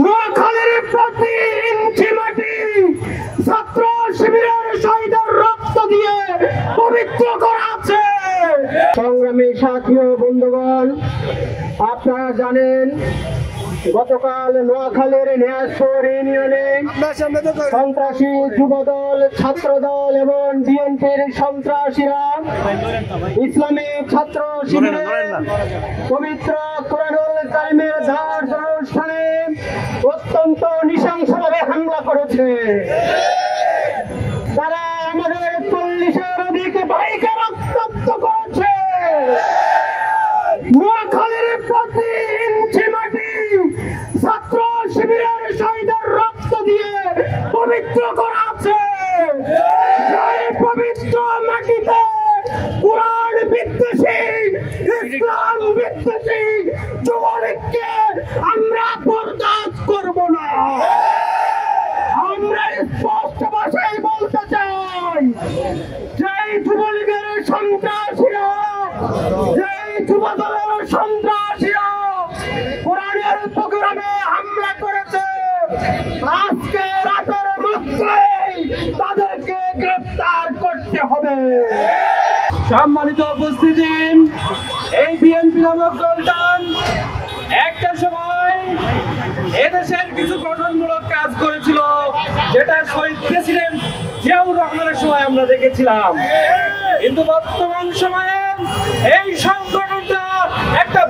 নোয়াখালীর প্রতি ইঞ্চি মাটি ছাত্র শিবিরের শহীদের রক্ত দিয়ে পবিত্র করা আছে। সংগ্রামী সাথী ও বন্ধুগণ, আপনারা জানেন গতকাল নোয়াখালীর ন্যাসপুর ইউনিয়নে সন্ত্রাসী যুবদল, ছাত্রদল এবং বিএনপির সন্ত্রাসীরা ইসলামী ছাত্র শিবিরের পবিত্র কোরআনুল কারিমের দাওয়াত অনুষ্ঠানে অত্যন্ত নৃশংসভাবে হামলা করেছে। তারা আমাদের 40-এর অধিক ভাইকে রক্তাক্ত করেছে। নোয়াখালীর প্রতি ইঞ্চি মাটি ছাত্র শিবিরের শহীদের রক্ত দিয়ে পবিত্র করা আছে। এই পবিত্র মাটিতে কোরআন বিদ্বেষী, ইসলাম বিদ্বেষী যুবলীগকে আমরা বরদাস্ত করব না। আমরা স্পষ্ট ভাষায় বলতে চাই, যেই যুবলীগের সন্ত্রাসীরা, যেই যুবদলের সন্ত্রাসীরা কোরআনের প্রোগ্রামে হামলা করেছে, আজকে রাতের মধ্যেই তাদেরকে গ্রেফতার করতে হবে। সম্মানিত উপস্থিতি, এই বিএনপি নামক দলটান একটা সময় এদেশের কিছু গঠনমূলক কাজ করেছিল, যেটা শহীদ প্রেসিডেন্ট জিয়াউর রহমানের সময় আমরা দেখেছিলাম। কিন্তু বর্তমান সময়ে এই সংগঠনটা একটা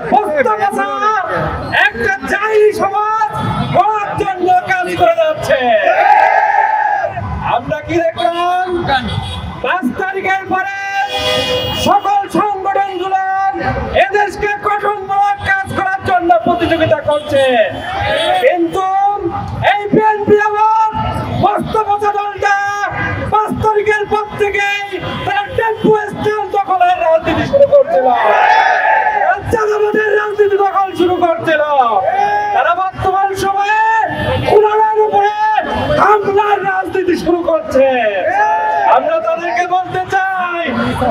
একটা জাহিলি সমাজ গড়ার জন্য কাজ করে যাচ্ছে। আমরা কি দেখলাম? 5 তারিখের পরে সকল সংগঠনগুলো এদেশকে গঠনমূলক কাজ করার জন্য প্রতিযোগিতা করছে, কিন্তু এই বিএনপি আবার বাস্তবতা দলটা 5 তারিখের পর থেকেই তারা টেম্পু স্ট্যান্ড দখলের রাজনীতি শুরু করছিল, রাজনীতি দখল শুরু করছিল। তারা বর্তমান সময়ে কোরআনের উপরে হামলার রাজনীতি শুরু করছে। আমরা তাদেরকে বলতে চাই,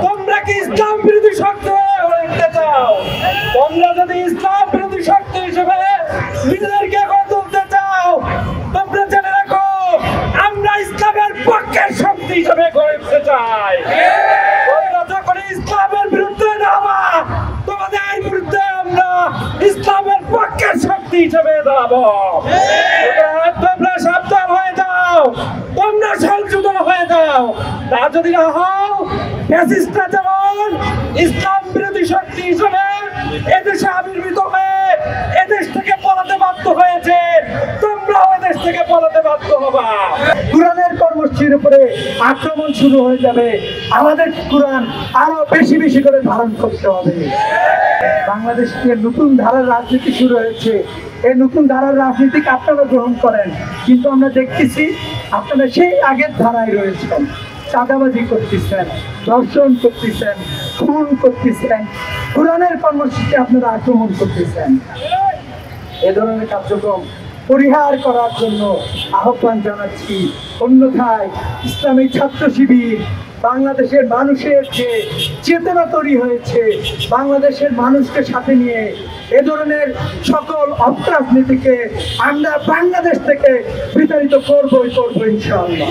তোমরা কি ইসলাম বিরোধী শক্তি হয়ে উঠতে চাও? তোমরা যদি ইসলাম বিরোধী শক্তি হিসেবে নিজেদেরকে গড়ে তুলতে চাও, তোমরা জেনে রাখো আমরা ইসলামের পক্ষের শক্তি হিসেবে গড়ে উঠতে চাই। তোমরা যখন ইসলামের বিরুদ্ধে নামা, তোমাদের বিরুদ্ধে আমরা ইসলামের পক্ষের শক্তি হিসেবে দাঁড়াবো। তোমরা সাবধান হয়ে যাও, তোমরা সংশোধন হয়ে যাও। তা যদি না হও, ফ্যাসিস্টরা যেমন ইসলাম বিরোধী শক্তি হিসেবে এদেশে আবির্ভূত হয়ে এদেশ থেকে পলাতে বাধ্য হয়েছে, তোমরাও এদেশ থেকে পলাতে বাধ্য হবা। কোরআনের কর্মসূচির উপরে আক্রমণ শুরু হয়ে যাবে। আমাদের কোরআন আরো বেশি বেশি করে ধারণ করতে হবে। বাংলাদেশে নতুন ধারার রাজনীতি শুরু হয়েছে। এই নতুন ধারার রাজনীতিকে আপনারা গ্রহণ করেন, কিন্তু আমরা দেখতেছি আপনারা সেই আগের ধারায় রয়েছেন। চাঁদাবাজি করতেছেন, ধর্ষণ করতেছেন, খুন করতেছেন, কোরআনের কর্মসূচিতে আপনারা আক্রমণ করতেছেন। এ ধরনের কার্যক্রম পরিহার করার জন্য আহ্বান জানাচ্ছি। অন্যথায় ইসলামী ছাত্র শিবির বাংলাদেশের মানুষের যে চেতনা তৈরি হয়েছে, বাংলাদেশের মানুষকে সাথে নিয়ে এ ধরনের সকল অপরাজনীতিকে আমরা বাংলাদেশ থেকে বিতাড়িত করবই করবো ইনশাআল্লাহ।